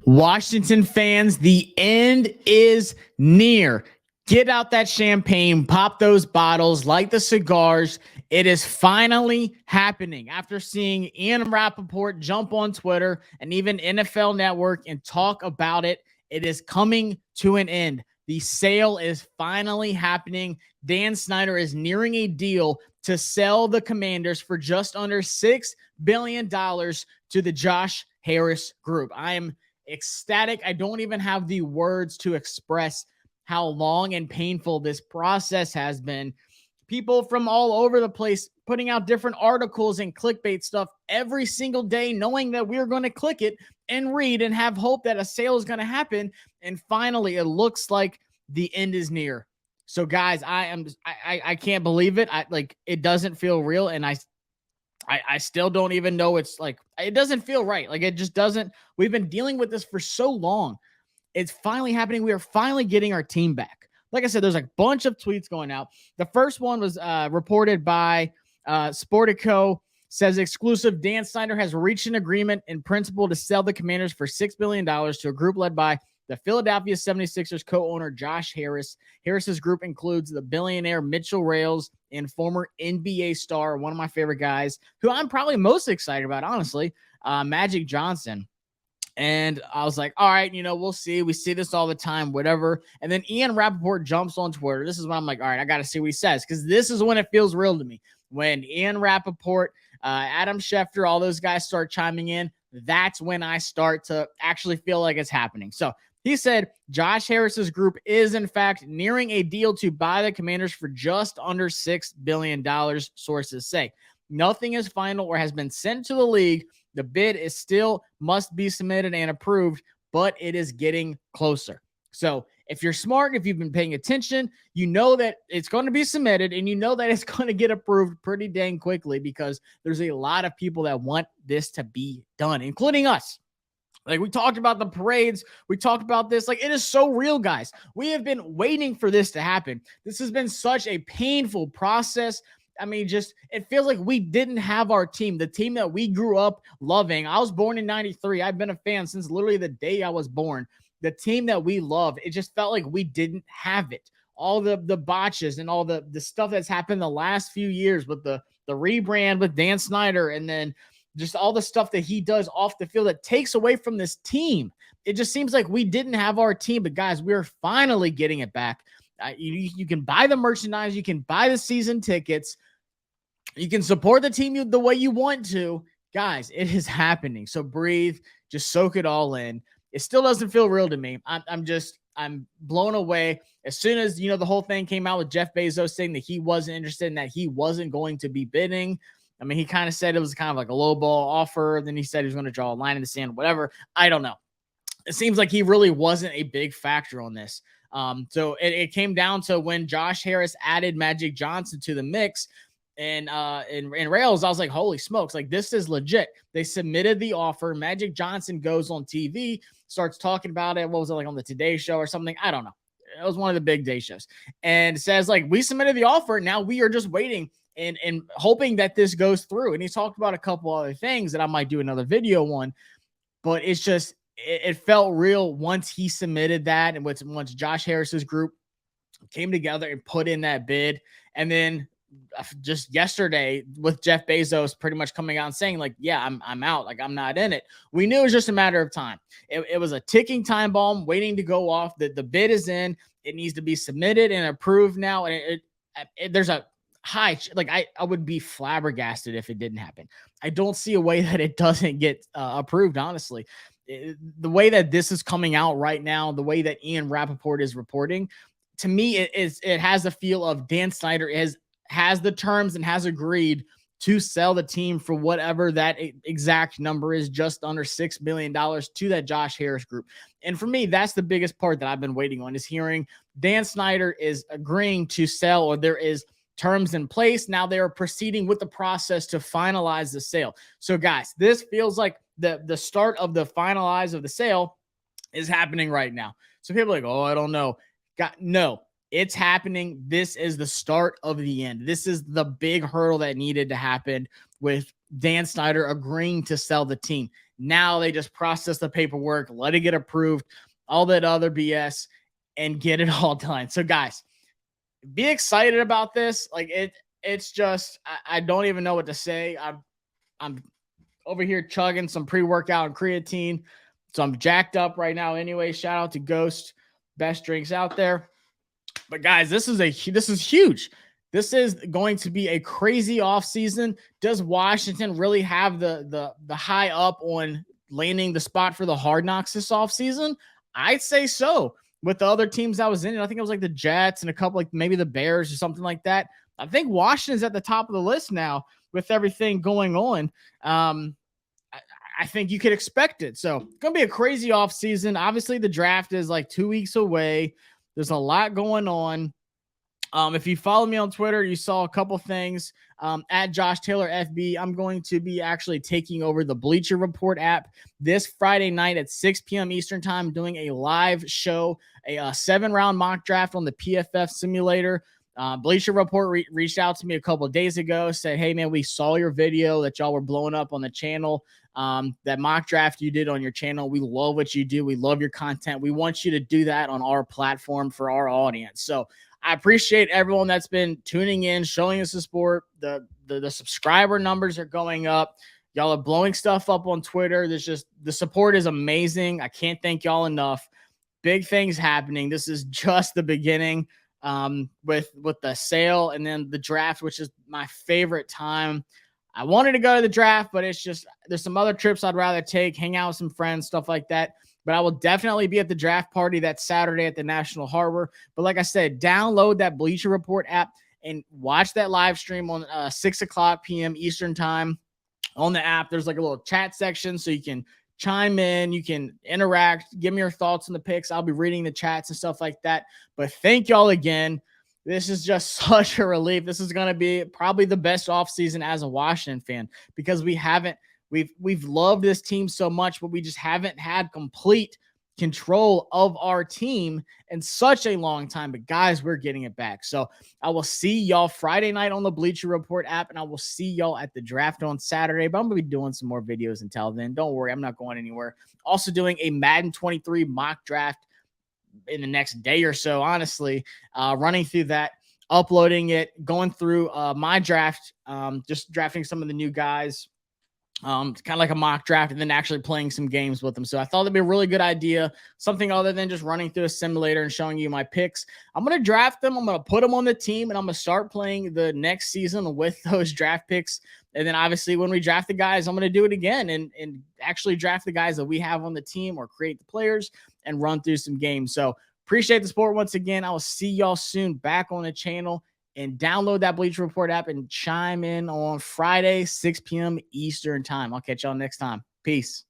Washington fans, the end is near. Get out that champagne, pop those bottles, light the cigars. It is finally happening. After seeing Ian Rapoport jump on Twitter and even NFL Network and talk about it, it is coming to an end. The sale is finally happening. Dan Snyder is nearing a deal to sell the Commanders for just under $6 billion to the Josh Harris Group. I am ecstatic. I don't even have the words to express how long and painful this process has been. People from all over the place putting out different articles and clickbait stuff every single day, knowing that we're going to click it and read and have hope that a sale is going to happen. And finally, it looks like the end is near. So guys, I can't believe it. It doesn't feel real. And I still don't even know. It's like, it doesn't feel right. Like, it just doesn't. We've been dealing with this for so long. It's finally happening. We are finally getting our team back. Like I said, there's a bunch of tweets going out. The first one was reported by Sportico. Says exclusive, Dan Snyder has reached an agreement in principle to sell the Commanders for $6 billion to a group led by the Philadelphia 76ers co-owner Josh Harris. Harris's group includes the billionaire Mitchell Rales and former NBA star, one of my favorite guys, who I'm probably most excited about, honestly, Magic Johnson. And I was like, all right, we'll see. We see this all the time, whatever. And then Ian Rapoport jumps on Twitter. This is when I'm like, all right, I got to see what he says, because this is when it feels real to me. When Ian Rapoport, Adam Schefter, all those guys start chiming in, that's when I start to actually feel like it's happening. So he said Josh Harris's group is, in fact, nearing a deal to buy the Commanders for just under $6 billion, sources say. Nothing is final or has been sent to the league. The bid is still must be submitted and approved, but it is getting closer. So if you're smart, if you've been paying attention, you know that it's going to be submitted and you know that it's going to get approved pretty dang quickly, because there's a lot of people that want this to be done, including us. Like, we talked about the parades. We talked about this. Like, it is so real, guys. We have been waiting for this to happen. This has been such a painful process. I mean, it feels like we didn't have our team, the team that we grew up loving. I was born in 93. I've been a fan since literally the day I was born. The team that we love, it just felt like we didn't have it. All the botches and all the stuff that's happened the last few years with the rebrand with Dan Snyder, and then just all the stuff that he does off the field that takes away from this team. It just seems like we didn't have our team, but guys, we're finally getting it back. You can buy the merchandise. You can buy the season tickets. You can support the team the way you want to. Guys, it is happening. So breathe. Just soak it all in. It still doesn't feel real to me. I'm blown away. As soon as, the whole thing came out with Jeff Bezos saying that he wasn't interested and that he wasn't going to be bidding. I mean, he kind of said it was kind of like a low ball offer. Then he said he was going to draw a line in the sand, whatever. I don't know. It seems like he really wasn't a big factor on this. So it came down to when Josh Harris added Magic Johnson to the mix and Rales, I was like, holy smokes, like, this is legit. They submitted the offer. Magic Johnson goes on TV, starts talking about it. What was it, like on the Today Show or something? I don't know. It was one of the big day shows, and says, like, we submitted the offer. Now we are just waiting and hoping that this goes through. And he talked about a couple other things that I might do another video on, but it's just, it felt real once he submitted that. And once Josh Harris's group came together and put in that bid. And then just yesterday with Jeff Bezos pretty much coming out and saying, like, yeah, I'm out. Like, I'm not in it. We knew it was just a matter of time. It was a ticking time bomb waiting to go off. The bid is in. It needs to be submitted and approved now. And there's a high, like, I would be flabbergasted if it didn't happen. I don't see a way that it doesn't get approved, honestly. The way that this is coming out right now, the way that Ian Rapoport is reporting, to me, it has a feel of Dan Snyder has the terms and has agreed to sell the team for whatever that exact number is, just under $6 million to that Josh Harris group. And for me, that's the biggest part that I've been waiting on, is hearing Dan Snyder is agreeing to sell, or there is terms in place. Now they are proceeding with the process to finalize the sale. So guys, this feels like the start of the finalize of the sale is happening right now. So people are like, oh, I don't know. No, it's happening. This is the start of the end. This is the big hurdle that needed to happen with Dan Snyder agreeing to sell the team. Now they just process the paperwork, let it get approved, all that other BS, and get it all done. So, guys, be excited about this. Like it's just I don't even know what to say. I'm over here chugging some pre-workout and creatine, so I'm jacked up right now. Anyway, shout out to Ghost, best drinks out there. But guys, this is huge. This is going to be a crazy offseason. Does Washington really have the high up on landing the spot for the Hard Knocks this offseason? I'd say so. With the other teams I was in, I think it was like the Jets and a couple, like maybe the Bears or something like that. I think Washington's at the top of the list now with everything going on. I think you could expect it. So it's going to be a crazy offseason. Obviously, the draft is like 2 weeks away. There's a lot going on. If you follow me on Twitter, you saw a couple things. At Josh Taylor FB, I'm going to be actually taking over the Bleacher Report app this Friday night at 6 p.m. Eastern time, doing a live show, a 7-round mock draft on the PFF simulator. Bleacher Report reached out to me a couple of days ago, said, hey, man, we saw your video that y'all were blowing up on the channel. That mock draft you did on your channel. We love what you do. We love your content. We want you to do that on our platform for our audience. So I appreciate everyone that's been tuning in, showing us the support. The subscriber numbers are going up. Y'all are blowing stuff up on Twitter. The support is amazing. I can't thank y'all enough. Big things happening. This is just the beginning with the sale and then the draft, which is my favorite time. I wanted to go to the draft, but it's just there's some other trips I'd rather take, hang out with some friends, stuff like that. But I will definitely be at the draft party that Saturday at the National Harbor. But like I said, download that Bleacher Report app and watch that live stream on 6 o'clock p.m. Eastern time on the app. There's like a little chat section so you can chime in, you can interact, give me your thoughts on the picks. I'll be reading the chats and stuff like that. But thank y'all again. This is just such a relief. This is going to be probably the best offseason as a Washington fan because we've loved this team so much, but we just haven't had complete control of our team in such a long time. But guys, we're getting it back. So I will see y'all Friday night on the Bleacher Report app, and I will see y'all at the draft on Saturday. But I'm going to be doing some more videos until then. Don't worry, I'm not going anywhere. Also doing a Madden 23 mock draft in the next day or so, honestly, running through that, uploading it, going through my draft, just drafting some of the new guys, kind of like a mock draft, and then actually playing some games with them. So I thought that'd be a really good idea, something other than just running through a simulator and showing you my picks. I'm going to draft them. I'm going to put them on the team, and I'm going to start playing the next season with those draft picks. And then obviously when we draft the guys, I'm going to do it again and actually draft the guys that we have on the team or create the players and run through some games. So appreciate the support once again. I will see y'all soon back on the channel, and download that Bleacher Report app and chime in on Friday, 6 p.m. Eastern time. I'll catch y'all next time. Peace.